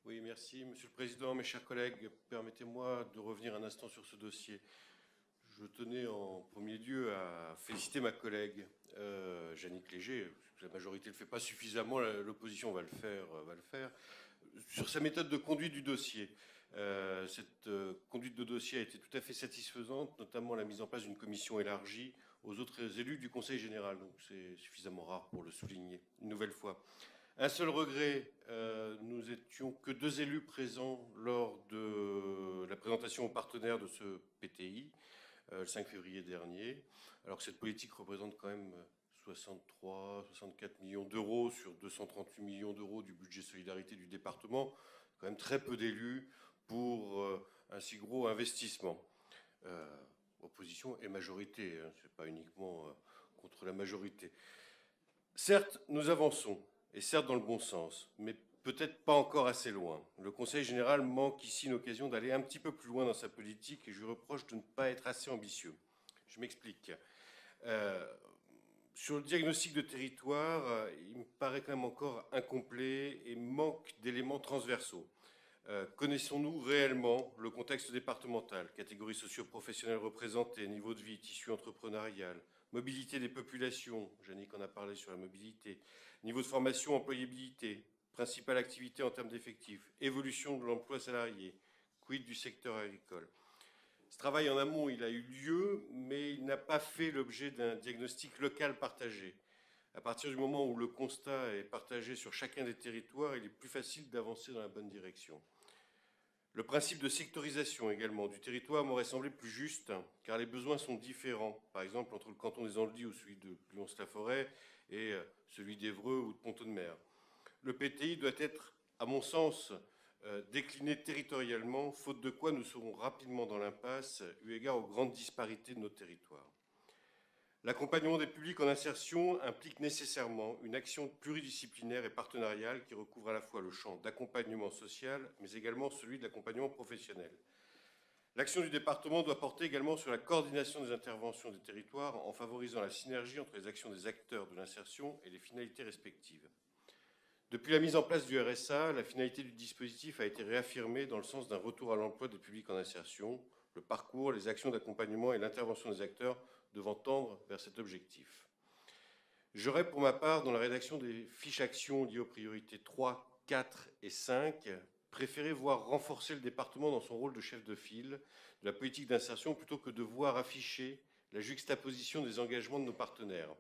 Oui, merci, Monsieur le Président, mes chers collègues. Permettez-moi de revenir un instant sur ce dossier. Je tenais en premier lieu à féliciter ma collègue Jeannick Léger. La majorité ne le fait pas suffisamment, l'opposition va le faire. Sur sa méthode de conduite du dossier. Cette conduite de dossier a été tout à fait satisfaisante, notamment la mise en place d'une commission élargie aux autres élus du Conseil général. Donc c'est suffisamment rare pour le souligner une nouvelle fois. Un seul regret, nous étions que 2 élus présents lors de la présentation aux partenaires de ce PTI, le 5 février dernier, alors que cette politique représente quand même 64 millions d'euros sur 238 millions d'euros du budget solidarité du département, quand même très peu d'élus pour un si gros investissement. Opposition et majorité, hein, ce n'est pas uniquement contre la majorité. Certes, nous avançons, et certes dans le bon sens, mais peut-être pas encore assez loin. Le Conseil général manque ici une occasion d'aller un petit peu plus loin dans sa politique et je lui reproche de ne pas être assez ambitieux. Je m'explique. Sur le diagnostic de territoire, il me paraît quand même encore incomplet et manque d'éléments transversaux. Connaissons-nous réellement le contexte départemental, catégories socio-professionnelles représentées, niveau de vie, tissu entrepreneurial, mobilité des populations, Jeannick en a parlé sur la mobilité, niveau de formation, employabilité, principale activité en termes d'effectifs, évolution de l'emploi salarié, quid du secteur agricole. Ce travail en amont, il a eu lieu, mais il n'a pas fait l'objet d'un diagnostic local partagé. À partir du moment où le constat est partagé sur chacun des territoires, il est plus facile d'avancer dans la bonne direction. Le principe de sectorisation également du territoire m'aurait semblé plus juste, car les besoins sont différents. Par exemple, entre le canton des Andelys ou celui de Lyons-la-Forêt et celui d'Évreux ou de Pont-de-Mer. Le PTI doit être, à mon sens, décliné territorialement, faute de quoi nous serons rapidement dans l'impasse, eu égard aux grandes disparités de nos territoires. L'accompagnement des publics en insertion implique nécessairement une action pluridisciplinaire et partenariale qui recouvre à la fois le champ d'accompagnement social, mais également celui de l'accompagnement professionnel. L'action du département doit porter également sur la coordination des interventions des territoires en favorisant la synergie entre les actions des acteurs de l'insertion et les finalités respectives. Depuis la mise en place du RSA, la finalité du dispositif a été réaffirmée dans le sens d'un retour à l'emploi des publics en insertion, le parcours, les actions d'accompagnement et l'intervention des acteurs devant tendre vers cet objectif. J'aurais pour ma part, dans la rédaction des fiches actions liées aux priorités 3, 4 et 5, préféré voir renforcer le département dans son rôle de chef de file de la politique d'insertion plutôt que de voir afficher la juxtaposition des engagements de nos partenaires.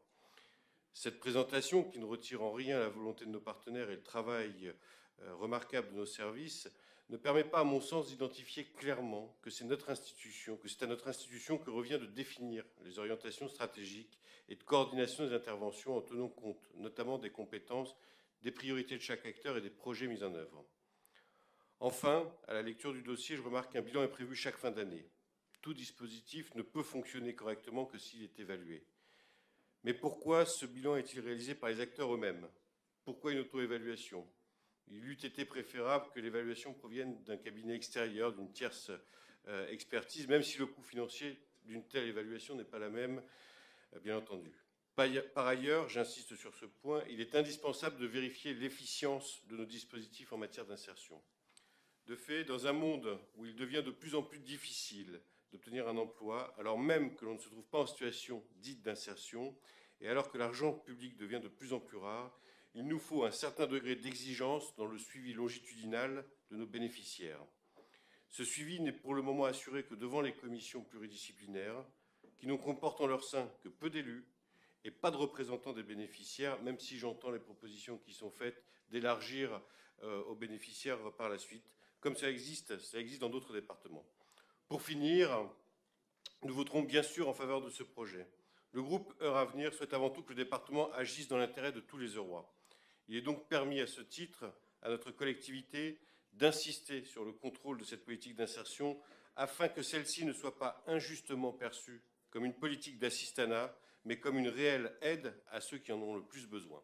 Cette présentation, qui ne retire en rien la volonté de nos partenaires et le travail remarquable de nos services, ne permet pas, à mon sens, d'identifier clairement que c'est à notre institution que revient de définir les orientations stratégiques et de coordination des interventions en tenant compte notamment des compétences, des priorités de chaque acteur et des projets mis en œuvre. Enfin, à la lecture du dossier, je remarque qu'un bilan est prévu chaque fin d'année. Tout dispositif ne peut fonctionner correctement que s'il est évalué. Mais pourquoi ce bilan est-il réalisé par les acteurs eux-mêmes? Pourquoi une auto-évaluation? Il eût été préférable que l'évaluation provienne d'un cabinet extérieur, d'une tierce expertise, même si le coût financier d'une telle évaluation n'est pas la même, bien entendu. Par ailleurs, j'insiste sur ce point, il est indispensable de vérifier l'efficience de nos dispositifs en matière d'insertion. De fait, dans un monde où il devient de plus en plus difficile d'obtenir un emploi, alors même que l'on ne se trouve pas en situation dite d'insertion, et alors que l'argent public devient de plus en plus rare, il nous faut un certain degré d'exigence dans le suivi longitudinal de nos bénéficiaires. Ce suivi n'est pour le moment assuré que devant les commissions pluridisciplinaires, qui ne comportent en leur sein que peu d'élus et pas de représentants des bénéficiaires, même si j'entends les propositions qui sont faites d'élargir aux bénéficiaires par la suite, comme ça existe dans d'autres départements. Pour finir, nous voterons bien sûr en faveur de ce projet. Le groupe Heure Avenir souhaite avant tout que le département agisse dans l'intérêt de tous les Eurois. Il est donc permis à ce titre à notre collectivité d'insister sur le contrôle de cette politique d'insertion afin que celle-ci ne soit pas injustement perçue comme une politique d'assistanat, mais comme une réelle aide à ceux qui en ont le plus besoin.